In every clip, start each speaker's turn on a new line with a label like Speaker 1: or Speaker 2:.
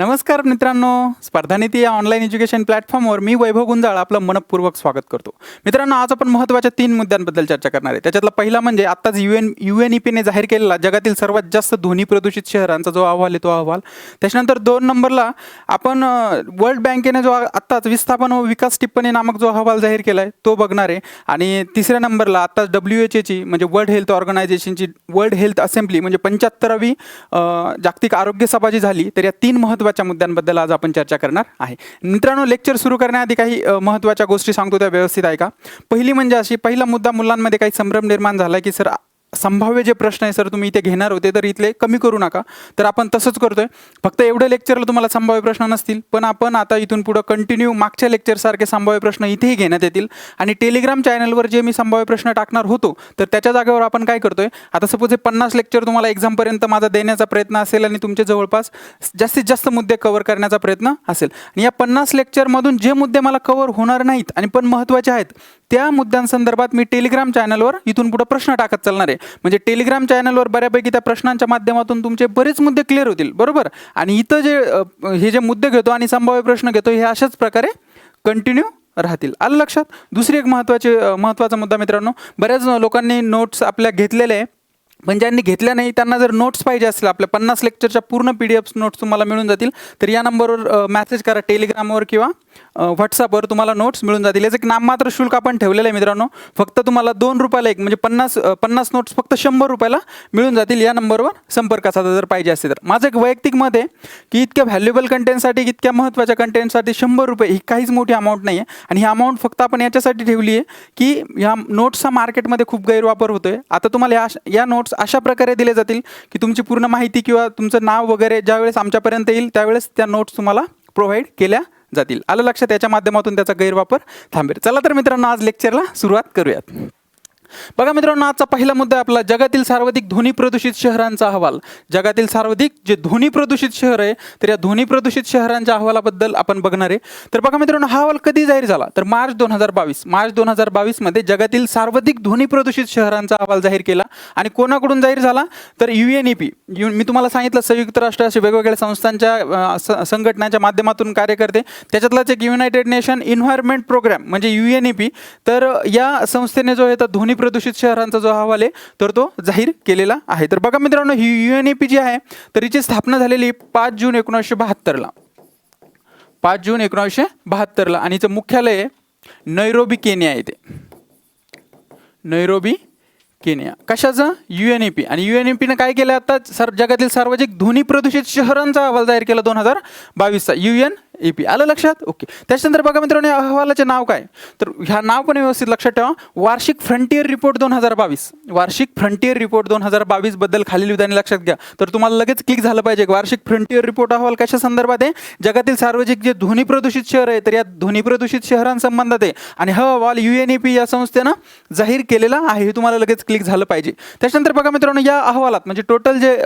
Speaker 1: नमस्कार मित्रांनो, स्पर्धानिधी या ऑनलाईन एज्युकेशन प्लॅटफॉर्मवर मी वैभव गुंजाळ आपलं मनपूर्वक स्वागत करतो. मित्रांनो, आज आपण महत्त्वाच्या 3 मुद्द्यांबद्दल चर्चा करणार आहे. त्याच्यातला पहिला म्हणजे आत्ताच UNEPने जाहीर केलेला जगातील सर्वात जास्त ध्वनी प्रदूषित शहरांचा जो अहवाल आहे तो अहवाल. त्याच्यानंतर 2 नंबरला आपण वर्ल्ड बँकेने जो आत्ताच विस्थापन व विकास टिप्पणी नामक जो अहवाल जाहीर केला आहे तो बघणार आहे. आणि तिसऱ्या नंबरला आत्ताच WHO म्हणजे वर्ल्ड हेल्थ ऑर्गनायझेशनची वर्ल्ड हेल्थ असेंब्ली म्हणजे 75वी जागतिक आरोग्य सभा जी झाली, तर या 3 महत्त्वाच्या मुद्द्यांबद्दल आज आपण चर्चा करणार आहे. मित्रांनो, लेक्चर सुरू करण्याआधी काही महत्त्वाच्या गोष्टी सांगतो, त्या व्यवस्थित ऐका. पहिली म्हणजे अशी, पहिला मुद्दा, मुलांमध्ये काही संभ्रम निर्माण झाला की सर संभाव्य जे प्रश्न आहे सर तुम्ही इथे घेणार होते तर इथले कमी करू नका. तर आपण तसंच करतोय. फक्त एवढ्या लेक्चरला तुम्हाला संभाव्य प्रश्न नसतील, पण आपण आता इथून पुढं कंटिन्यू मागच्या लेक्चरसारखे संभाव्य प्रश्न इथेही घेण्यात येतील. आणि टेलिग्राम चॅनलवर जे मी संभाव्य प्रश्न टाकणार होतो तर त्याच्या जागेवर आपण काय करतोय, आता सपोज हे 50 लेक्चर तुम्हाला एक्झामपर्यंत माझा देण्याचा प्रयत्न असेल आणि तुमचे जवळपास जास्तीत जास्त मुद्दे कव्हर करण्याचा प्रयत्न असेल. आणि या 50 लेक्चरमधून जे मुद्दे मला कव्हर होणार नाहीत आणि पण महत्त्वाचे आहेत त्या मुद्द्यांसंदर्भात मी टेलिग्राम चॅनलवर इथून पुढे प्रश्न टाकत चालणार आहे. म्हणजे टेलिग्राम चॅनलवर बऱ्यापैकी त्या प्रश्नांच्या माध्यमातून तुमचे बरेच मुद्दे क्लिअर होतील, बरोबर. आणि इथं हे जे मुद्दे घेतो आणि संभाव्य प्रश्न घेतो हे अशाच प्रकारे कंटिन्यू राहतील. आलं लक्षात. दुसरी एक महत्त्वाचा मुद्दा मित्रांनो, बऱ्याच लोकांनी नोट्स आपल्या घेतलेल्या आहे, पण ज्यांनी घेतल्या नाही त्यांना जर नोट्स पाहिजे असतील, आपल्या 50 लेक्चरच्या पूर्ण PDF नोट्स तुम्हाला मिळून जातील. तर या नंबरवर मेसेज करा, टेलिग्रामवर किंवा व्हॉट्सअपवर तुम्हाला नोट्स मिळून जातील. याचं एक नाममात्र शुल्क आपण ठेवलेलं आहे मित्रांनो. फक्त तुम्हाला 2 रुपयाला एक, म्हणजे 50 नोट्स फक्त 100 रुपयाला मिळून जातील. या नंबरवर संपर्क साधा जर पाहिजे असेल तर. माझं एक वैयक्तिक मत आहे की इतक्या व्हॅल्युएबल कंटेंटसाठी, इतक्या महत्त्वाच्या कंटेंटसाठी 100 रुपये ही काहीच मोठी अमाऊंट नाही आहे. आणि ही अमाऊंट फक्त आपण याच्यासाठी ठेवली आहे की ह्या नोट्सचा मार्केटमध्ये खूप गैरवापर होतोय. आता तुम्हाला या नोट्स अशा प्रकारे दिले जातील की तुमची पूर्ण माहिती किंवा तुमचं नाव वगैरे ज्यावेळेस आमच्यापर्यंत येईल त्यावेळेस त्या नोट्स तुम्हाला प्रोव्हाइड केल्या जातील. आलं लक्षात. याच्या माध्यमातून त्याचा गैरवापर थांबेल. चला तर मित्रांनो, आज लेक्चरला सुरुवात करूयात. बघा मित्रांनो, आजचा पहिला मुद्दा आहे आपला जगातील सर्वाधिक ध्वनी प्रदूषित शहरांचा अहवाल. जगातील सर्वाधिक जे ध्वनी प्रदूषित शहर आहे तर या ध्वनी प्रदूषित शहरांच्या अहवालाबद्दल आपण बघणार आहे. तर बघा मित्रांनो, हा अहवाल कधी जाहीर झाला तर मार्च 2022 मध्ये जगातील सर्वाधिक ध्वनी प्रदूषित शहरांचा अहवाल जाहीर केला. आणि कोणाकडून जाहीर झाला तर UNEP. मी तुम्हाला सांगितलं संयुक्त राष्ट्र असे वेगवेगळ्या संस्थांच्या संघटनांच्या माध्यमातून कार्य करते. त्याच्यातलाच एक युनायटेड नेशन एन्व्हायरमेंट प्रोग्राम म्हणजे UNEP. तर या संस्थेने जो आहे तर ध्वनी प्रदूषित शहरांचा जो अहवाल आहे तर तो जाहीर केलेला आहे. तर बघा मित्रांनो, ही UNEP जी आहे तर हिची स्थापना झालेली 5 जून 1972ला. 5 जून 1972ला. आणि हिचं मुख्यालय आहे नैरोबी, केनिया येथे. Nairobi, Kenya. कशाचं? UNEP. आणि UNEPने काय केलं आता जगातील सार्वजनिक ध्वनी प्रदूषित शहरांचा अहवाल जाहीर केला 2022चा UNEP. आलं लक्षात. ओके. त्याच्यानंतर बघा मित्रांनो, या अहवालाचे नाव काय तर ह्या नाव पण व्यवस्थित लक्षात ठेवा. वार्षिक फ्रंटियर रिपोर्ट 2022. वार्षिक फ्रंटियर रिपोर्ट 2022 बद्दल खालील विधाने लक्षात घ्या. तर तुम्हाला लगेच क्लिक झालं पाहिजे. वार्षिक फ्रंटियर रिपोर्ट अहवाल कशा संदर्भात आहे? जगातील सार्वजनिक जे ध्वनी प्रदूषित शहर आहे तर या ध्वनी प्रदूषित शहरांसंबंधात आहे. आणि हा अहवाल UNEP या संस्थेनं जाहीर केलेला आहे. हे तुम्हाला लगेच क्लिक झालं पाहिजे. त्याच्यानंतर बघा मित्रांनो, या अहवालात म्हणजे टोटल जे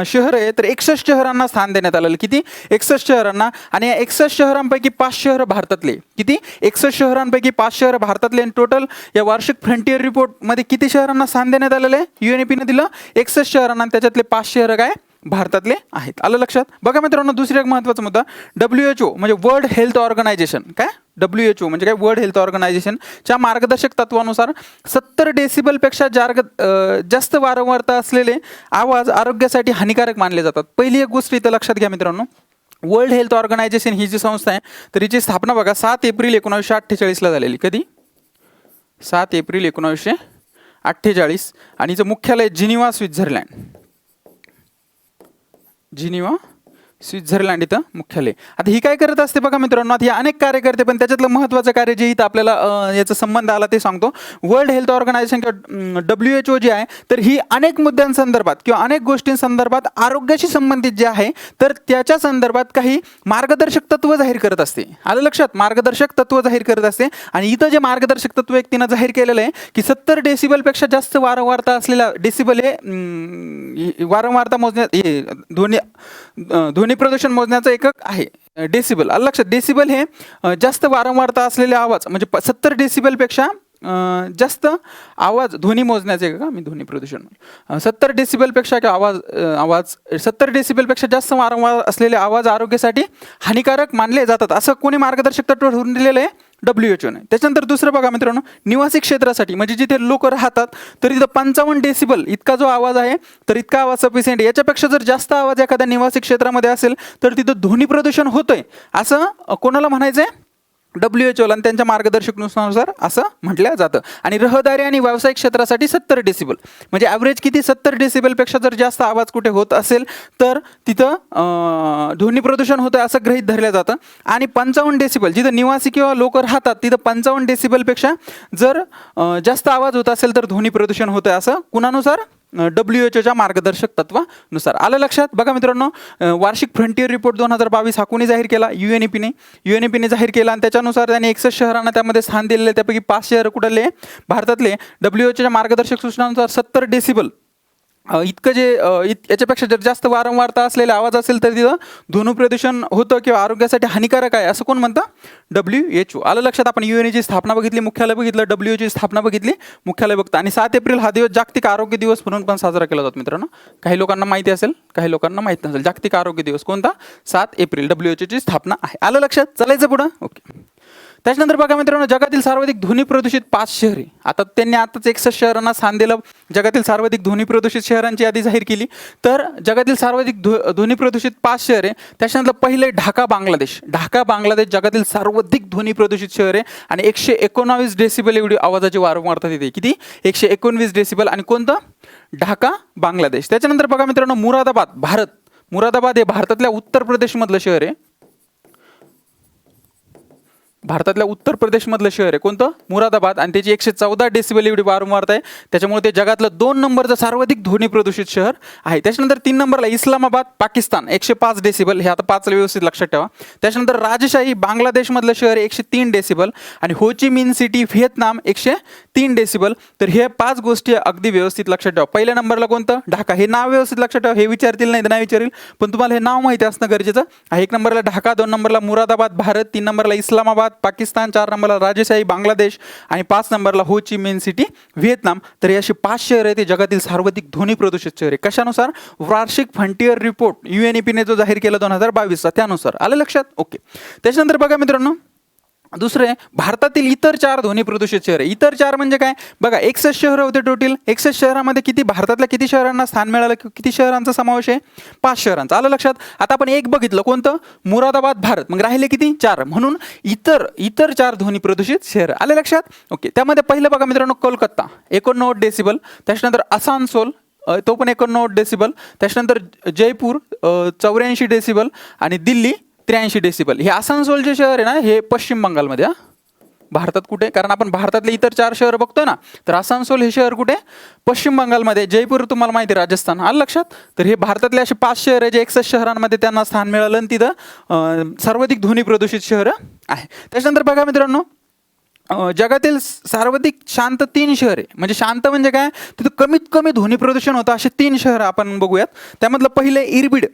Speaker 1: शहर आहे तर 61 शहरांना स्थान देण्यात आलेलं. किती? 61 शहरांना. आणि या 61 शहरांपैकी 5 शहर भारतातले. किती? 61 शहरांपैकी 5 शहर भारतातले. आणि टोटल या वार्षिक फ्रंटियर रिपोर्ट मध्ये किती शहरांना स्थान देण्यात आलेलं आहे? UNEPने दिलं 61 शहरांना. त्याच्यातले 5 शहर काय भारतातले आहेत. आलं लक्षात. बघा मित्रांनो, दुसरा एक महत्त्वाचा मुद्दा, WHO म्हणजे वर्ल्ड हेल्थ ऑर्गनायझेशन. काय? WHO म्हणजे काय? वर्ल्ड हेल्थ ऑर्गनायझेशनच्या मार्गदर्शक तत्वानुसार 70 डेसिबलपेक्षा जास्त वारंवारता असलेले आवाज आरोग्यासाठी हानिकारक मानले जातात. पहिली एक गोष्ट इथं लक्षात घ्या मित्रांनो, वर्ल्ड हेल्थ ऑर्गनायझेशन ही जी संस्था आहे तर हिची स्थापना बघा 7 एप्रिल 1948ला झालेली. कधी? 7 एप्रिल 1948. आणि हिचं मुख्यालय जिनिव्हा, स्वित्झर्लंड. जिनिव्हा, स्वित्झर्लंड इथं मुख्यालय. आता ही काय करत असते बघा मित्रांनो, आता ही अनेक कार्य करते, पण त्याच्यातलं महत्त्वाचं कार्य जे इथं आपल्याला याचा संबंध आला ते सांगतो. वर्ल्ड हेल्थ ऑर्गनायझेशन किंवा WHO जी आहे तर ही अनेक मुद्द्यांसंदर्भात किंवा अनेक गोष्टींसंदर्भात आरोग्याशी संबंधित जे आहे तर त्याच्या संदर्भात काही मार्गदर्शक तत्व जाहीर करत असते. आलं लक्षात. मार्गदर्शक तत्व जाहीर करत असते. आणि इथं जे मार्गदर्शक तत्व एक तिनं जाहीर केलेलं आहे की 70 डेसिबलपेक्षा जास्त वारंवारता असलेला, डेसिबल हे वारंवारता मोजण्यात ध्वनी प्रदूषण मोजण्याचं एकक आहे डेसिबल. आलं लक्षात. डेसिबल हे जास्त वारंवारता असलेले आवाज म्हणजे 70 डेसिबलपेक्षा जास्त आवाज ध्वनी मोजण्याचे का मी ध्वनी प्रदूषण 70 डेसिबलपेक्षा किंवा आवाज 70 डेसिबलपेक्षा जास्त वारंवार असलेले आवाज आरोग्यासाठी हानिकारक मानले जातात असं कोणी मार्गदर्शक तत्व ठरवून दिलेलं आहे WHO ने. त्याच्यानंतर दुसरं बघा मित्रांनो, निवासी क्षेत्रासाठी म्हणजे जिथे लोक राहतात तर तिथं 55 डेसिबल इतका जो आवाज आहे तर इतका आवाज सफिशियंट. याच्यापेक्षा जर जास्त आवाज एखाद्या निवासी क्षेत्रामध्ये असेल तर तिथं ध्वनी प्रदूषण होतंय असं कोणाला म्हणायचं आहे? WHO आणि त्यांच्या मार्गदर्शकनुसार असं म्हटलं जातं. आणि रहदारी आणि व्यावसायिक क्षेत्रासाठी 70 डेसिबल म्हणजे ॲव्हरेज किती 70 डेसिबलपेक्षा जर जास्त आवाज कुठे होत असेल तर तिथं ध्वनी प्रदूषण होतं असं गृहीत धरलं जातं. आणि 55 डेसिबल जिथं निवासी किंवा लोक राहतात तिथं 55 डेसिबलपेक्षा जर जास्त आवाज होत असेल तर ध्वनी प्रदूषण होतं असं कुणानुसार? WHOच्या मार्गदर्शक तत्वानुसार. आलं लक्षात? बघा मित्रांनो, वार्षिक फ्रंटियर रिपोर्ट 2022 हा कोणी जाहीर केला? UNEPने जाहीर केला आणि त्याच्यानुसार त्यांनी 61 शहरांना त्यामध्ये स्थान दिलेले. त्यापैकी 5 शहर कुठले? भारतातले. WHOच्या मार्गदर्शक सूचनानुसार 70 डेसिबल इतकं जे याच्यापेक्षा जर जास्त वारंवारता असलेला आवाज असेल तर तिथं ध्वनी प्रदूषण होतं किंवा आरोग्यासाठी हानिकारक आहे असं कोण म्हणतं? WHO. आलं लक्षात? आपण UNEची स्थापना बघितली, मुख्यालय बघितलं, WHOची स्थापना बघितली, मुख्यालय बघतं. आणि 7 एप्रिल हा दिवस जागतिक आरोग्य दिवस म्हणून पण साजरा केला जातो मित्रांनो. काही लोकांना माहिती असेल, काही लोकांना माहिती नसेल. जागतिक आरोग्य दिवस कोणता? 7 एप्रिल. WHOची स्थापना आहे. आलं लक्षात? चालायचं पुढं. ओके. त्याच्यानंतर बघा मित्रांनो, जगातील सर्वाधिक ध्वनी प्रदूषित 5 शहरे. आता त्यांनी आताच 61 शहरांना स्थान दिलं. जगातील सर्वाधिक ध्वनी प्रदूषित शहरांची यादी जाहीर केली. तर जगातील सर्वाधिक ध्वनी प्रदूषित 5 शहरे. त्याच्यानंतर पहिले ढाका बांगलादेश. ढाका बांगलादेश जगातील सर्वाधिक ध्वनी प्रदूषित शहर आहे आणि 119 डेसिबल एवढी आवाजाची वारंवारता तिथे. किती? 119 डेसिबल. आणि कोणतं? ढाका बांगलादेश. त्याच्यानंतर बघा मित्रांनो, मुरादाबाद भारत. मुरादाबाद हे भारतातल्या उत्तर प्रदेशमधलं शहर आहे. भारतातल्या उत्तर प्रदेशमधलं शहर आहे कोणतं? मुरादाबाद. आणि त्याची 114 डेसिबल एवढी वारंवारता आहे. त्याच्यामुळे ते जगातलं 2 नंबरचं सर्वाधिक ध्वनी प्रदूषित शहर आहे. त्याच्यानंतर 3 नंबरला इस्लामाबाद पाकिस्तान 105 डेसिबल. हे आता 5 व्यवस्थित लक्षात ठेवा. त्याच्यानंतर राजशाही बांगलादेशमधलं शहर 103 डेसिबल. आणि होची मिन सिटी व्हिएतनाम 103 डेसिबल. तर हे 5 गोष्टी अगदी व्यवस्थित लक्षात ठेवा. पहिल्या नंबरला कोणतं? ढाका. हे नाव व्यवस्थित लक्षात ठेवा. हे विचारतील नाही तर नाही विचारेल पण तुम्हाला हे नाव माहिती असणं गरजेचं आहे. 1 नंबरला ढाका, 2 नंबरला मुरादाबाद भारत, 3 नंबरला इस्लामाबाद पाकिस्तान, 4 नंबरला राजशाही बांगलादेश आणि 5 नंबरला होची मिन सिटी व्हिएतनाम. तर हे अशी 5 शहर आहेत ते जगातील सर्वाधिक ध्वनी प्रदूषित शहर आहे. कशानुसार? वार्षिक फ्रंटियर रिपोर्ट UNEPने जो जाहीर केला 2022 त्यानुसार. आलं लक्षात? ओके. त्याच्यानंतर बघा मित्रांनो, दुसरे भारतातील इतर 4 ध्वनी प्रदूषित शहर. इतर 4 म्हणजे काय? बघा 61 शहरं होते टोटल. 61 शहरामध्ये किती भारतातल्या किती शहरांना स्थान मिळालं? किती शहरांचा समावेश आहे? 5 शहरांचा. आलं लक्षात? आता आपण एक बघितलं कोणतं? मुरादाबाद भारत. मग राहिले किती? 4. म्हणून इतर 4 ध्वनी प्रदूषित शहर. आलं लक्षात? ओके. त्यामध्ये पहिलं बघा मित्रांनो, कोलकाता 89 डेसिबल. त्याच्यानंतर आसानसोल तो पण 89 डेसिबल. त्याच्यानंतर जयपूर 84 डेसिबल आणि दिल्ली 83 डेसिबल. हे आसानसोल जे शहर आहे ना हे पश्चिम बंगालमध्ये. भारतात कुठे? कारण आपण भारतातले इतर 4 शहर बघतोय ना, तर आसानसोल हे शहर कुठे? पश्चिम बंगालमध्ये. जयपूर तुम्हाला माहिती आहे राजस्थान. आलं लक्षात? तर हे भारतातले असे 5 शहर आहे जे 61 शहरांमध्ये त्यांना स्थान मिळालं आणि तिथं सर्वाधिक ध्वनी प्रदूषित शहर आहे. त्याच्यानंतर बघा मित्रांनो, जगातील सर्वाधिक शांत 3 शहरे. म्हणजे शांत म्हणजे काय? तिथं कमीत कमी ध्वनी प्रदूषण होतं असे 3 शहर आपण बघूयात. त्यामधलं पहिले इरबिड.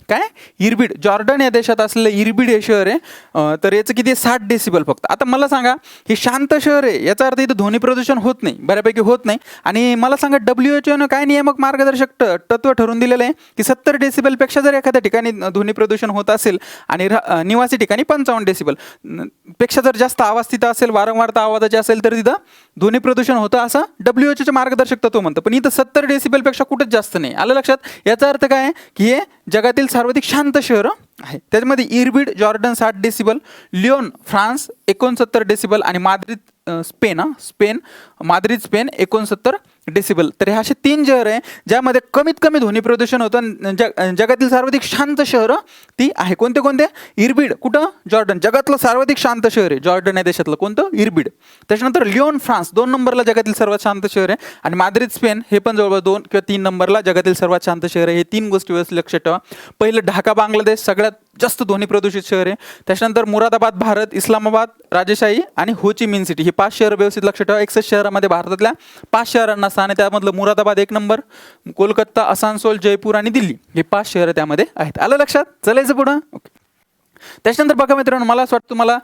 Speaker 1: काय? इरबिड. जॉर्डन या देशात असलेलं इरबिड हे शहर आहे. तर याचं किती? 60 डेसिबल फक्त. आता मला सांगा, हे शांत शहर आहे याचा अर्थ इथं ध्वनी प्रदूषण होत नाही, बऱ्यापैकी होत नाही. आणि मला सांगा WHOनं काय नियामक मार्गदर्शक तत्व ठरवून दिलेलं आहे की 70 डेसिबलपेक्षा जर एखाद्या ठिकाणी ध्वनी प्रदूषण होत असेल आणि निवासी ठिकाणी 55 डेसिबल पेक्षा जर जास्त आवाज तिथं असेल, वारंवार आवाजाचे असेल तर तिथं ध्वनी प्रदूषण होतं असं WHOचे मार्गदर्शक तत्व म्हणतं. पण इथं 70 डेसिबलपेक्षा कुठेच जास्त नाही. आलं लक्षात? याचा अर्थ काय? की हे जगातील सर्वाधिक शांत शहर आहे. त्याच्यामध्ये Irbid Jordan 60 decibel, Lyon France 69 decibel आणि माद्रिद स्पेन 69 डेसिबल. तर हे असे 3 शहर आहे ज्यामध्ये कमीत कमी ध्वनी प्रदूषण होतं. जगातील सर्वाधिक शांत शहर ती आहे. कोणते कोणते? इरबिड. कुठं? जॉर्डन. जगातलं सर्वाधिक शांत शहर आहे जॉर्डन या देशातलं. कोणतं? इरबिड. त्याच्यानंतर लिओन फ्रान्स 2 नंबरला जगातील सर्वात शांत शहर आहे. आणि माद्रिद स्पेन हे पण जवळपास 2 किंवा 3 नंबरला जगातील सर्वात शांत शहर आहे. हे 3 गोष्टी व्यवस्थित लक्षात ठेवा. पहिलं ढाका बांगलादेश सगळ्यात जास्त ध्वनी प्रदूषित शहर आहे. त्याच्यानंतर मुरादाबाद भारत, इस्लामाबाद राजशाही आणि होची मिन सिटी हे 5 शहर व्यवस्थित लक्षात ठेवा. 61 शहरामध्ये भारतातल्या 5 शहरांना स्थान आहे. त्यामधलं मुरादाबाद 1 नंबर, कोलकाता, आसानसोल, जयपूर आणि दिल्ली हे 5 शहरं त्यामध्ये आहेत. आलं लक्षात? चलायचं पुढं. ओके. त्याच्यानंतर बघा मित्रांनो, मला असं वाटतं तुम्हाला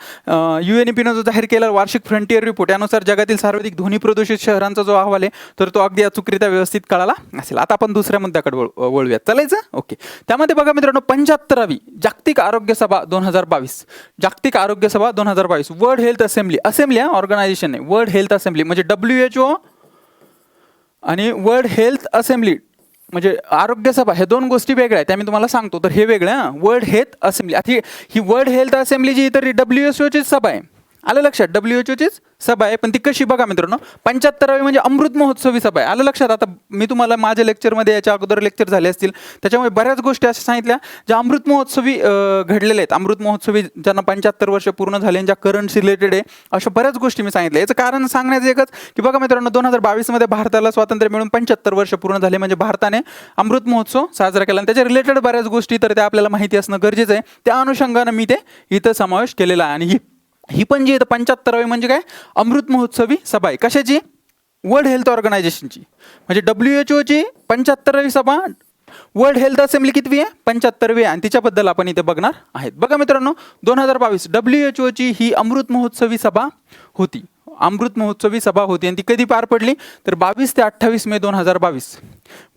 Speaker 1: UNEP-नं जो जाहीर केला वार्षिक फ्रंटियर रिपोर्ट यानुसार जगातील सर्वाधिक ध्वनी प्रदूषित शहरांचा जो अहवाल आहे तर तो अगदी अचूकरित्या व्यवस्थित कळाला असेल. आता आपण दुसऱ्या मुद्द्याकडे वळूयात. चालायचं? ओके. त्यामध्ये बघा मित्रांनो, 75वी जागतिक आरोग्य सभा 2022, जागतिक आरोग्य सभा 2022, वर्ल्ड हेल्थ असेंब्ली ऑर्गनायझेशन आहे. वर्ल्ड हेल्थ असेंब्ली म्हणजे WHO आणि वर्ल्ड हेल्थ असेंब्ली म्हणजे आरोग्य सभा, हे दोन गोष्टी वेगळ्या आहेत. त्या मी तुम्हाला सांगतो. तर हे वेगळं हां, वर्ल्ड हेल्थ असेंब्ली. आता ही वर्ल्ड हेल्थ असेंब्ली जी तर WHOचीच सभा आहे. आलं लक्षात? WHOचीच सभा आहे. पण ती कशी बघा मित्रांनो, 75वी म्हणजे अमृत महोत्सवी सभा आहे. आलं लक्षात? आता मी तुम्हाला माझ्या लेक्चरमध्ये याच्या अगोदर लेक्चर झाले असतील त्याच्यामुळे बऱ्याच गोष्टी अशा सांगितल्या ज्या अमृत महोत्सवी घडलेल्या आहेत. अमृत महोत्सवी ज्यांना 75 वर्ष पूर्ण झाले, ज्या करंट रिलेटेड आहे, अशा बऱ्याच गोष्टी मी सांगितल्या. याचं कारण सांगण्याचं एकच की बघा मित्रांनो, 2022मध्ये भारताला स्वातंत्र्य मिळून 75 वर्ष पूर्ण झाले, म्हणजे भारताने अमृत महोत्सव साजरा केला आणि त्याच्या रिलेटेड बऱ्याच गोष्टी तर त्या आपल्याला माहिती असणं गरजेचं आहे. त्या अनुषंगानं मी ते इथं समावेश केलेला आहे. आणि ही पण जी 75वी म्हणजे काय, अमृत महोत्सवी सभा आहे. कशाची? वर्ल्ड हेल्थ ऑर्गनायझेशनची. म्हणजे WHOची 75वी सभा, वर्ल्ड हेल्थ असेंब्ली कितवी आहे? 75वी आहे. आणि तिच्याबद्दल आपण इथे बघणार आहेत. बघा मित्रांनो, 2022 WHOची ही अमृत महोत्सवी सभा होती. अमृत महोत्सवी सभा होती आणि ती कधी पार पडली तर 22 ते 28 मे 2022.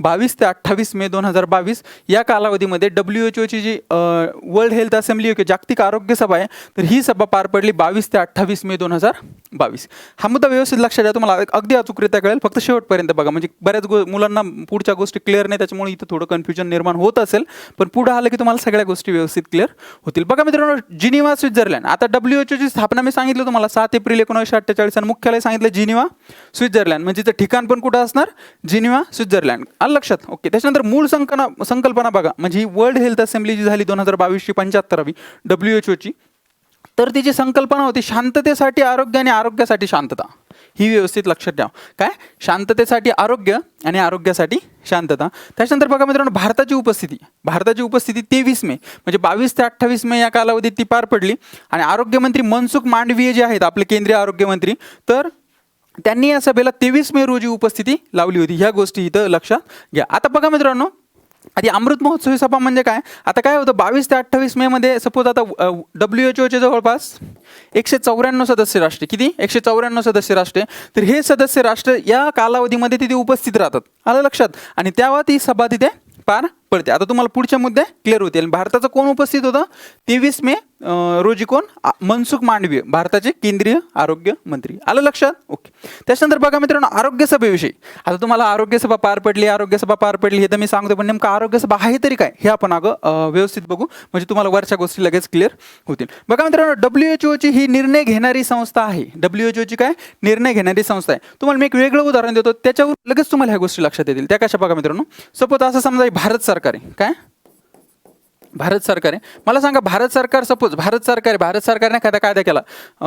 Speaker 1: 22 ते 28 मे 2022 या कालावधीमध्ये WHOची जी वर्ल्ड हेल्थ असेंब्ली जागतिक आरोग्य सभा आहे तर ही सभा पार पडली 22 ते 28 मे 2022. हा मुद्दा व्यवस्थित लक्षात द्या, तुम्हाला अगदी अचूकरित्या कळेल. फक्त शेवटपर्यंत बघा, म्हणजे बऱ्याच मुलांना पुढच्या गोष्टी क्लिअर नाही, त्याच्यामुळे इथं थोडं कन्फ्युजन निर्माण होत असेल, पण पुढे आलं की तुम्हाला सगळ्या गोष्टी व्यवस्थित क्लिअर होतील. बघा मित्रांनो, जिनिव्हा स्वित्झर्लंड. आता WHOची स्थापना मी सांगितलं तुम्हाला 7 एप्रिल 1948 आणि मुख्यालय सांगितलं जिनिव्हा स्वित्झर्लंड. म्हणजे तिचं ठिकाण पण कुठं असणार? Geneva Switzerland. आलं लक्षात? ओके. त्याच्यानंतर मूळ संकल्पना बघा, म्हणजे ही वर्ल्ड हेल्थ असेंब्ली जी झाली 2022ची 75वी WHOची, तर तिची संकल्पना होती शांततेसाठी आरोग्य आणि आरोग्यासाठी शांतता. ही व्यवस्थित लक्षात ठेवा. काय? शांततेसाठी आरोग्य आणि आरोग्यासाठी शांतता. त्याच्यानंतर बघा मित्रांनो, भारताची उपस्थिती 23 मे म्हणजे 22 ते 28 मे या कालावधीत ती पार पडली. आणि आरोग्यमंत्री मनसुख मांडवीय जे आहेत आपले केंद्रीय आरोग्यमंत्री, तर त्यांनी या सभेला 23 मे रोजी उपस्थिती लावली होती. ह्या गोष्टी इथं लक्षात घ्या. आता बघा मित्रांनो, आधी अमृत महोत्सवी सभा म्हणजे काय? आता काय होतं, 22 ते 28 मे मध्ये सपोज आता WHOचे जवळपास 194 सदस्य राष्ट्र, किती? 194 सदस्य राष्ट्र. तर हे सदस्य राष्ट्र या कालावधीमध्ये तिथे उपस्थित राहतात. आलं लक्षात? आणि तेव्हा ती सभा तिथे पार पडते. आता तुम्हाला पुढच्या मुद्दे क्लिअर होतील. भारताचं कोण उपस्थित होतं 23 मे रोजी? कोण? मनसुख मांडवीय, भारताचे केंद्रीय आरोग्य मंत्री. आलं लक्षात? ओके. त्याच्यानंतर बघा मित्रांनो, आरोग्य सभेविषयी. आता तुम्हाला आरोग्य सभा पार पडली हे तर मी सांगतो, पण नेमकं आरोग्य सभा आहे तरी काय हे आपण व्यवस्थित बघू, म्हणजे तुम्हाला वरच्या गोष्टी लगेच क्लिअर होतील. बघा मित्रांनो, WHOची ही निर्णय घेणारी संस्था आहे. WHOची काय? निर्णय घेणारी संस्था आहे. तुम्हाला मी एक वेगळं उदाहरण देतो, त्याच्यावर लगेच तुम्हाला ह्या गोष्टी लक्षात येतील. त्या कशा? बघा मित्रांनो, सपोज असं समजा भारत सरकार आहे. काय? भारत सरकार आहे. मला सांगा, भारत सरकारने एखादा कायदा केला,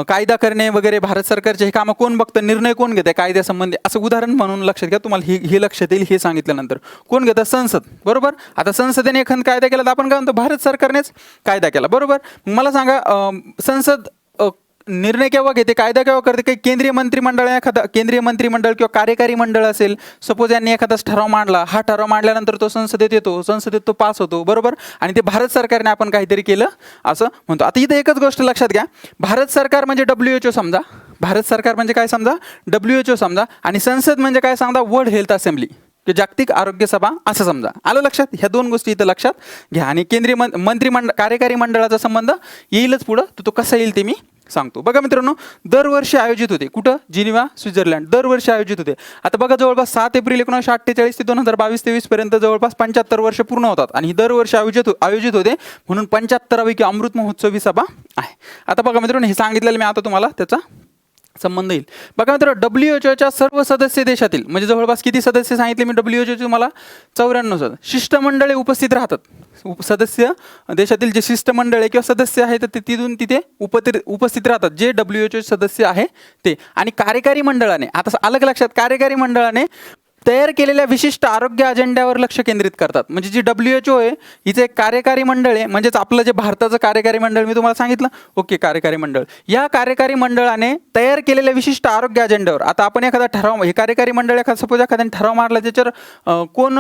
Speaker 1: कायदा करणे वगैरे, भारत सरकारचे हे कामं कोण बघतं, निर्णय कोण घेते कायद्यासंबंधी? असं उदाहरण म्हणून लक्षात घ्या. तुम्हाला हे लक्षात येईल हे सांगितल्यानंतर. कोण घेतं? संसद. बरोबर. आता संसदेने एखादा कायदा केला तर आपण काय म्हणतो? भारत सरकारनेच कायदा केला. बरोबर. मला सांगा, संसद निर्णय केव्हा घेते, कायदा केव्हा करते? काही केंद्रीय मंत्रिमंडळ, एखादा केंद्रीय मंत्रिमंडळ किंवा कार्यकारी मंडळ असेल, सपोज यांनी एखादा ठराव मांडला, हा ठराव मांडल्यानंतर तो संसदेत येतो, संसदेत तो पास होतो. बरोबर. आणि ते भारत सरकारने आपण काहीतरी केलं असं म्हणतो. आता इथं एकच गोष्ट लक्षात घ्या, भारत सरकार म्हणजे WHO समजा, भारत सरकार म्हणजे काय समजा? WHO समजा. आणि संसद म्हणजे काय सांगा? वर्ल्ड हेल्थ असेंब्ली, जागतिक आरोग्य सभा असं समजा. आलं लक्षात? ह्या दोन गोष्टी इथं लक्षात घ्या. आणि केंद्रीय मंत्रिमंडळ कार्यकारी मंडळाचा संबंध येईलच पुढं, तो कसा येईल ते मी सांगतो. बघा मित्रांनो, दरवर्षी आयोजित होते. कुठं? Geneva Switzerland. दरवर्षी आयोजित होते. आता बघा, जवळपास 7 एप्रिल 1948 ते 2022-23 पर्यंत जवळपास 75 वर्ष पूर्ण होतात. आणि ही दरवर्षी आयोजित होते, म्हणून 75वी की अमृत महोत्सवी सभा आहे. आता बघा मित्रांनो, हे सांगितलेलं मी, आता तुम्हाला त्याचा संबंध येईल. बघा मित्रांनो, WHOच्या सर्व सदस्य देशातील, म्हणजे जवळपास किती सदस्य सांगितले मी WHOचे तुम्हाला? 94 शिष्टमंडळे उपस्थित राहतात. सदस्य देशातील जे शिष्टमंडळ किंवा सदस्य आहेत ते तिथे उपस्थित राहतात, जे WHOचे सदस्य आहे ते. आणि कार्यकारी मंडळाने, आता अलग लक्षात, कार्यकारी मंडळाने तयार केलेल्या विशिष्ट आरोग्य अजेंड्यावर लक्ष केंद्रित करतात. म्हणजे जी WHO आहे हिचं एक कार्यकारी मंडळ आहे, म्हणजेच आपलं जे भारताचं कार्यकारी मंडळ मी तुम्हाला सांगितलं, ओके, कार्यकारी मंडळ. या कार्यकारी मंडळाने तयार केलेल्या विशिष्ट आरोग्य अजेंड्यावर, आता आपण एखादा ठराव, हे कार्यकारी मंडळ एखादा सपोज एखाद्याने ठराव मारला, त्याच्यावर कोण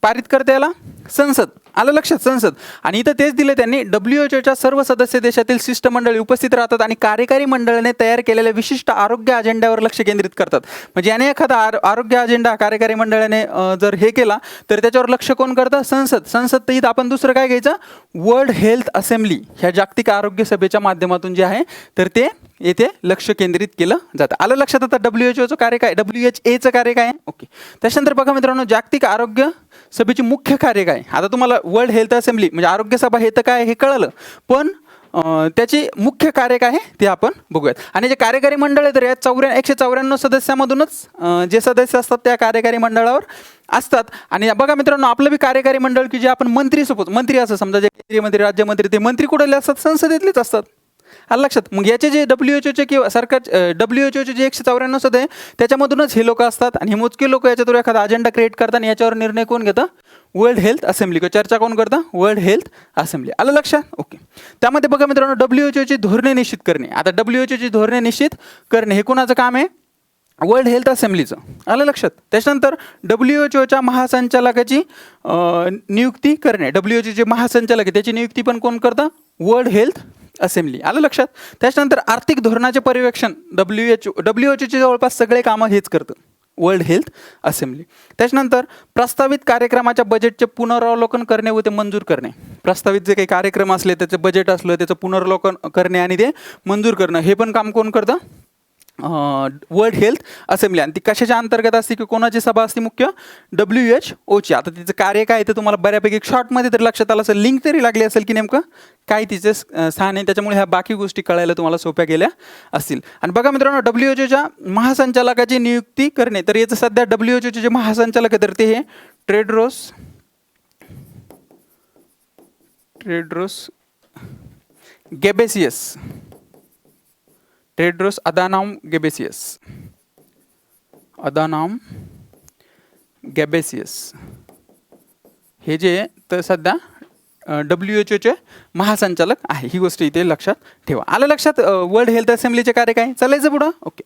Speaker 1: पारित करते याला? संसद. आलं लक्षात? संसद. आणि इथं तेच दिले त्यांनी, WHOच्या सर्व सदस्य देशातील शिष्टमंडळी उपस्थित राहतात आणि कार्यकारी मंडळाने तयार केलेल्या विशिष्ट आरोग्य अजेंड्यावर लक्ष केंद्रित करतात. म्हणजे याने एखादा आरोग्य अजेंडा कार्यकारी मंडळाने जर हे केला तर त्याच्यावर लक्ष कोण करतं? संसद. संसद. तर इथं आपण दुसरं काय घ्यायचं? वर्ल्ड हेल्थ असेंब्ली ह्या जागतिक आरोग्य सभेच्या माध्यमातून जे आहे तर ते येथे लक्ष केंद्रित केलं जातं. आलं लक्षात? आता WHOचं कार्य काय? WHAचं कार्य काय आहे? ओके. त्याच्यानंतर बघा मित्रांनो, जागतिक आरोग्य सभेची मुख्य कार्य काय? आता तुम्हाला वर्ल्ड हेल्थ असेंब्ली म्हणजे आरोग्य सभा हे तर काय हे कळलं, पण त्याची मुख्य कार्य काय आहे ते आपण बघूयात. आणि जे कार्यकारी मंडळ आहे तर या 194 सदस्यामधूनच जे सदस्य असतात त्या कार्यकारी मंडळावर असतात. आणि बघा मित्रांनो, आपलं बी कार्यकारी मंडळ की जे आपण मंत्री, सपोज मंत्री असं समजा, जे केंद्रीय मंत्री, राज्यमंत्री, ते मंत्री कुठले असतात? संसदेतलेच असतात. आलं लक्षात? मग याचे जे WHOचे किंवा सरकार WHOचे जे 194 सदस्य त्याच्यामधूनच हे लोक असतात आणि हे मोजके लोक याच्यातून एखादा अजेंडा क्रिएट करतात आणि याच्यावर निर्णय कोण घेतं? World health assembly. किंवा चर्चा कोण करतं? World health assembly. आलं लक्षात? ओके. त्यामध्ये बघा मित्रांनो, WHOची धोरणे निश्चित करणे. आता WHOची धोरणे निश्चित करणे हे कोणाचं काम आहे? वर्ल्ड हेल्थ असेंब्लीचं. आलं लक्षात? त्याच्यानंतर WHOच्या महासंचालकाची नियुक्ती करणे. WHOचे जे महासंचालक आहे त्याची नियुक्ती पण कोण करतं? World health assembly. आलं लक्षात? त्याच्यानंतर आर्थिक धोरणाचे पर्यवेक्षण WHOचे जवळपास सगळे कामं हेच करतं, वर्ल्ड हेल्थ असेंब्ली. त्याच्यानंतर प्रस्तावित कार्यक्रमाच्या बजेटचे पुनरावलोकन करणे व ते मंजूर करणे. प्रस्तावित जे काही कार्यक्रम असले, त्याचं बजेट असलं, त्याचं पुनरावलोकन करणे आणि ते मंजूर करणं हे पण काम कोण करतं? World health assembly. आणि ती कशाच्या अंतर्गत असते की कोणाची सभा असते? मुख्य WHOची. आता तिचं कार्य काय ते तुम्हाला बऱ्यापैकी शॉर्टमध्ये तरी लक्षात आलं असेल, लिंक तरी लागली असेल की नेमकं काय तिचे स्थान आहे, त्याच्यामुळे ह्या बाकी गोष्टी कळायला तुम्हाला सोप्या गेल्या असतील. आणि बघा मित्रांनो, WHOच्या महासंचालकाची नियुक्ती करणे, तर याचं सध्या WHOचे जे महासंचालक आहे तर ते हे टेड्रोस अदानॉम गेब्रेसियस हे जे तर सध्या WHOचे महासंचालक आहे. ही गोष्ट इथे लक्षात ठेवा. आलं लक्षात? वर्ल्ड हेल्थ असेंब्लीचे कार्य काय? चालायचं पुढं. ओके.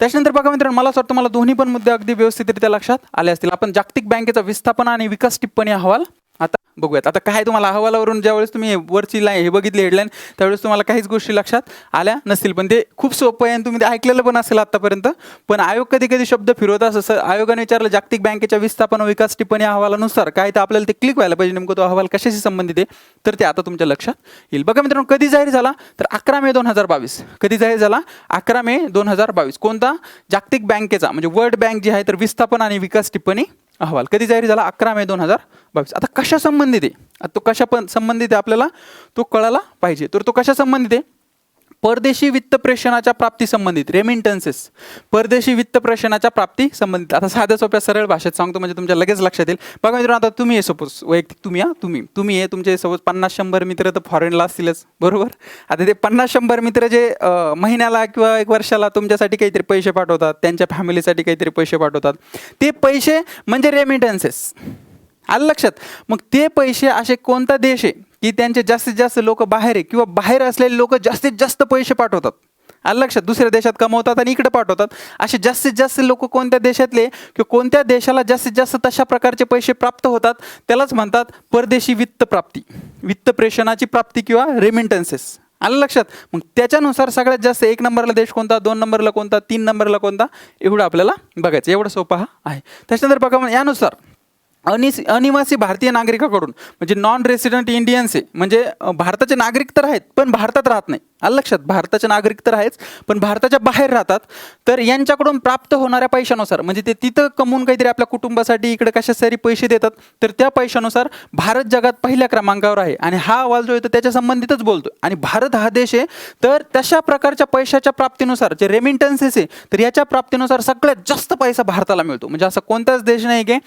Speaker 1: त्याच्यानंतर बघा मित्रांनो, मला असं वाटतं मला दोन्ही पण मुद्दे अगदी व्यवस्थितरित्या लक्षात आले असतील. आपण जागतिक बँकेचा विस्थापन आणि विकास टिप्पणी अहवाल आता बघूयात. आता काय तुम्हाला अहवालावरून ज्यावेळेस तुम्ही वरची लाईन हे बघितली हेडलाईन, त्यावेळेस तुम्हाला काहीच गोष्टी लक्षात आल्या नसतील, पण ते खूप सोपं आहे आणि तुम्ही ते ऐकलेलं पण असेल आतापर्यंत. पण आयोग कधी कधी शब्द फिरवत असं, आयोगाने विचारलं जागतिक बँकेच्या विस्थापन व विकास टिप्पणी अहवालानुसार काय, तर आपल्याला ते क्लिक व्हायला पाहिजे नेमकं तो अहवाल कशाशी संबंधित आहे, तर ते आता तुमच्या लक्षात येईल. बघा मित्रांनो, कधी जाहीर झाला तर 11 मे 2022. कधी जाहीर झाला? 11 मे 2022. कोणता? जागतिक बँकेचा म्हणजे वर्ल्ड बँक जी आहे तर विस्थापन आणि विकास टिप्पणी अहवाल कधी जाहीर झाला? 11 मे 2022. आता कशा संबंधित आहे? आता तो कशा पण संबंधित आहे आपल्याला तो कळायला पाहिजे. तर तो कशा संबंधित आहे? परदेशी वित्त प्रेषणाच्या प्राप्ती संबंधित, रेमिटन्सेस, परदेशी वित्त प्रेषणाच्या प्राप्ती संबंधित. आता साध्या सोप्या सरळ भाषेत सांगतो म्हणजे तुमच्या लगेच लक्षात येईल. बघा मित्रांनो, आता तुम्ही सपोज वैयक्तिक तुम्ही तुमचे सपोज 50-100 मित्र तर फॉरेनला असतीलच, बरोबर. आता ते 50-100 मित्र जे महिन्याला किंवा एक वर्षाला तुमच्यासाठी काहीतरी पैसे पाठवतात, त्यांच्या फॅमिलीसाठी काहीतरी पैसे पाठवतात, ते पैसे म्हणजे रेमिटन्सेस. आलं लक्षात? मग ते पैसे असे कोणता देश आहे की त्यांचे जास्तीत जास्त लोक बाहेर आहे किंवा बाहेर असलेले लोक जास्तीत जास्त पैसे पाठवतात? आलं लक्षात? दुसऱ्या देशात कमवतात आणि इकडे पाठवतात. असे जास्तीत जास्त लोक कोणत्या देशातले किंवा कोणत्या देशाला जास्तीत जास्त तशा प्रकारचे पैसे प्राप्त होतात त्यालाच म्हणतात परदेशी वित्त प्राप्ती, वित्त प्रेषणाची प्राप्ती किंवा रेमिटन्सेस. आलं लक्षात? मग त्याच्यानुसार सगळ्यात जास्त 1 नंबरला देश कोणता, 2 नंबरला कोणता, 3 नंबरला कोणता, एवढं आपल्याला बघायचं. एवढं सोपा हा आहे. त्याच्यानंतर बघा मग यानुसार अनिवासी भारतीय नागरिकाकडून म्हणजे नॉन रेसिडेंट इंडियन्स आहे, म्हणजे भारताचे नागरिक तर आहेत पण भारतात राहत नाही. आलं लक्षात? भारताचे नागरिक तर आहेच पण भारताच्या बाहेर राहतात. तर यांच्याकडून प्राप्त होणाऱ्या पैशानुसार म्हणजे ते तिथं कमवून काहीतरी आपल्या कुटुंबासाठी इकडे कशासाठी पैसे देतात, तर त्या पैशानुसार भारत जगात पहिल्या क्रमांकावर आहे. आणि हा अहवाल जो आहे तो त्याच्या संबंधितच बोलतो. आणि भारत हा देश आहे तर तशा प्रकारच्या पैशाच्या प्राप्तीनुसार जे रेमिटन्सेस आहे तर याच्या प्राप्तीनुसार सगळ्यात जास्त पैसा भारताला मिळतो. म्हणजे असं कोणताच देश नाही की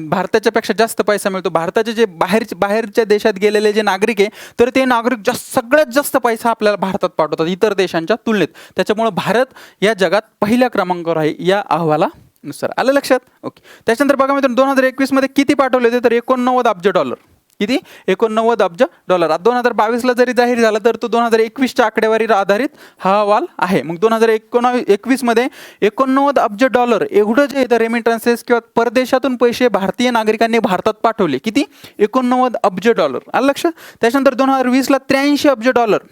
Speaker 1: भारताच्यापेक्षा जास्त पैसा मिळतो. भारताचे जे बाहेरच्या देशात गेलेले जे नागरिक आहे तर ते नागरिक सगळ्यात जास्त पैसा आपल्याला भारतात पाठवतात इतर देशांच्या तुलनेत. त्याच्यामुळे भारत या जगात पहिल्या क्रमांकावर आहे या अहवालानुसार. नुसार. आलं लक्षात? ओके. त्याच्यानंतर बघा मित्रांनो 2021 मध्ये किती पाठवले होते तर 89 अब्ज डॉलर. किती? 89 अब्ज डॉलर. आता 2022ला जरी जाहीर झाला तर तो 2021च्या आकडेवारीवर आधारित हा अहवाल आहे. मग 2021 मध्ये 89 अब्ज डॉलर एवढं जे रेमिटन्सेस किंवा परदेशातून पैसे भारतीय नागरिकांनी भारतात पाठवले. किती? 89 अब्ज डॉलर. आलं लक्षात? त्याच्यानंतर 2020ला 83 अब्ज डॉलर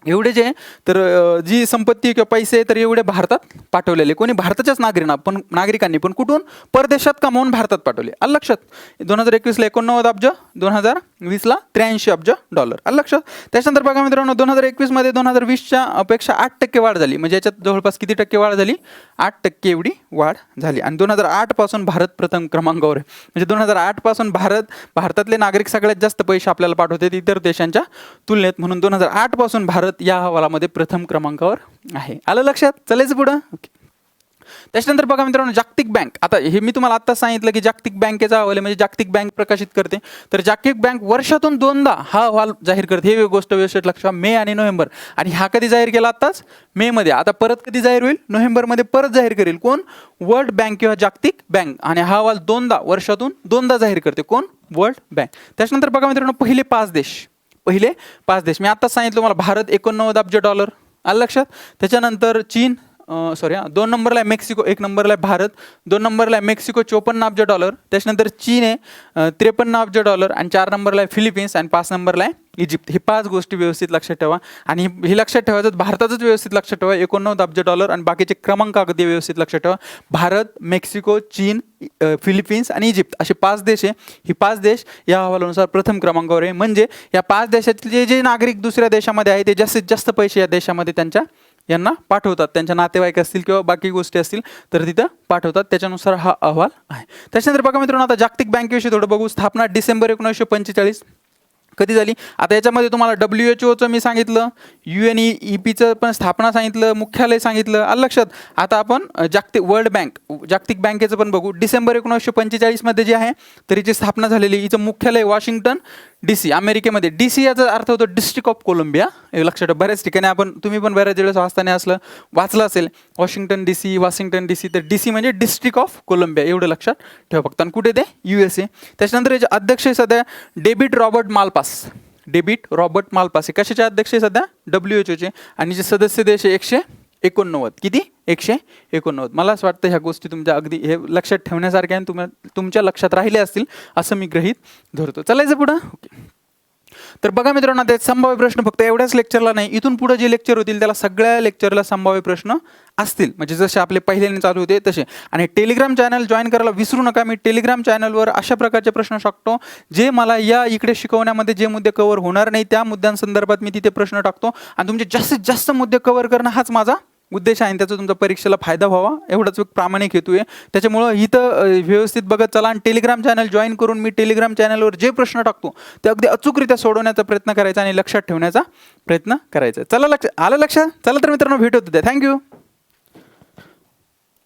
Speaker 1: एवढे जे तर जी संपत्ती किंवा पैसे तर एवढे भारतात पाठवलेले. कोणी? भारताच्याच नागरिकांनी पण कुठून? परदेशात कमावून भारतात पाठवले. आलं लक्षात? 2021ला 89 अब्ज, 2020ला 83 अब्ज डॉलर. आलं लक्षात? त्याच्यानंतर बघा मित्रांनो 2021 मध्ये 2020च्या अपेक्षा 8% वाढ झाली. म्हणजे याच्यात जवळपास किती टक्के वाढ झाली? 8% एवढी वाढ झाली. आणि 2008 पासून भारत प्रथम क्रमांकावर आहे. म्हणजे 2008 पासून भारतातले नागरिक सगळ्यात जास्त पैसे आपल्याला पाठवतात इतर देशांच्या तुलनेत. म्हणून 2008 पासून भारत या अहवालामध्ये प्रथम क्रमांकावर आहे. आलं लक्षात? चलायचं पुढं. ओके. त्याच्यानंतर बघा मित्रांनो जागतिक बँक. आता हे मी तुम्हाला आत्ता सांगितलं की जागतिक बँकेचा अहवाल आहे म्हणजे जागतिक बँक प्रकाशित करते. तर जागतिक बँक वर्षातून 2दा हा अहवाल जाहीर करते. हे गोष्ट व्यवस्थित लक्षात. मे आणि नोव्हेंबर. आणि हा कधी जाहीर केला? आत्ताच मे मध्ये. आता परत कधी जाहीर होईल? नोव्हेंबरमध्ये परत जाहीर करेल. कोण? वर्ल्ड बँक किंवा जागतिक बँक. आणि हा अहवाल वर्षातून 2दा जाहीर करते. कोण? World bank. त्याच्यानंतर बघा मित्रांनो पहिले 5 देश मी आत्ताच सांगितलं मला. भारत 89 अब्ज डॉलर. आलं लक्षात? त्याच्यानंतर चीन 2 नंबरला आहे मेक्सिको, 1 नंबरला आहे भारत, 2 नंबरला आहे मेक्सिको 54 अब्ज डॉलर. त्याच्यानंतर चीन आहे 53 अब्ज डॉलर आणि 4 नंबरला आहे फिलिपिन्स आणि 5 नंबरला आहे इजिप्त. हे 5 गोष्टी व्यवस्थित लक्षात ठेवा. आणि हे लक्षात ठेवायचं भारताचंच व्यवस्थित लक्षात ठेवा. 89 अब्ज डॉलर आणि बाकीचे क्रमांक अगदी व्यवस्थित लक्षात ठेवा. भारत, मेक्सिको, चीन, फिलिपिन्स आणि इजिप्त असे 5 देश आहे. ही 5 देश या अहवालानुसार प्रथम क्रमांकावर आहे. म्हणजे या 5 देशातले जे नागरिक दुसऱ्या देशामध्ये आहे ते जास्तीत जास्त पैसे या देशामध्ये यांना पाठवतात. त्यांच्या नातेवाईक असतील किंवा बाकी गोष्टी असतील तर तिथं पाठवतात. त्याच्यानुसार हा अहवाल आहे. त्याच्यानंतर बघा मित्रांनो आता जागतिक बँकेविषयी थोडं बघू. स्थापना डिसेंबर 1945 कधी झाली? आता याच्यामध्ये तुम्हाला WHO मी सांगितलं, UNEPचं पण स्थापना सांगितलं, मुख्यालय सांगितलं. आलं लक्षात? आता आपण जागतिक बँकेचं पण बघू. डिसेंबर 1945 मध्ये जे आहे तर हिची स्थापना झालेली. हिचं मुख्यालय वॉशिंग्टन DC अमेरिकेमध्ये. DC याचा अर्थ होतो डिस्ट्रिक्ट ऑफ कोलंबिया. हे लक्षात ठेवा. बऱ्याच ठिकाणी तुम्ही पण बऱ्याच वेळेस वाचलं असेल वॉशिंग्टन DC. तर DC म्हणजे डिस्ट्रिक्ट ऑफ कोलंबिया. एवढं लक्षात ठेवा फक्त. आणि कुठे ते? USA. त्याच्यानंतर याचे अध्यक्ष सध्या डेव्हिड रॉबर्ट मालपास. कशाचे अध्यक्ष आहे सध्या? WHOचे. आणि जे सदस्य देश आहे 189. किती? 189. मला असं वाटतं ह्या गोष्टी तुमच्या अगदी हे लक्षात ठेवण्यासारख्या आणि तुमच्या लक्षात राहिले असतील असं मी गृहीत धरतो. चलायचं पुढं. ओके. तर बघा मित्रांनो ते संभाव्य प्रश्न फक्त एवढ्याच लेक्चरला नाही, इथून पुढे जे लेक्चर होतील त्याला सगळ्या लेक्चरला संभाव्य प्रश्न असतील. म्हणजे जसे आपले पहिल्याने चालू होते तसे. आणि टेलिग्राम चॅनल जॉईन करायला विसरू नका. मी टेलिग्राम चॅनलवर अशा प्रकारचे प्रश्न टाकतो जे मला या इकडे शिकवण्यामध्ये जे मुद्दे कव्हर होणार नाही त्या मुद्द्यांसंदर्भात मी तिथे प्रश्न टाकतो. आणि तुमचे जास्तीत जास्त मुद्दे कव्हर करणं हाच माझा उद्देश आहे. त्याचा तुमचा परीक्षेला फायदा व्हावा एवढाच प्रामाणिक हेतू आहे. त्याच्यामुळं इथं व्यवस्थित बघत चला. आणि टेलिग्राम चॅनल जॉईन करून मी टेलिग्राम चॅनलवर जे प्रश्न टाकतो ते अगदी अचूकरित्या सोडवण्याचा प्रयत्न करायचा आणि लक्षात ठेवण्याचा प्रयत्न करायचा. आलं लक्षात? चला तर मित्रांनो भेटू. थँक्यू.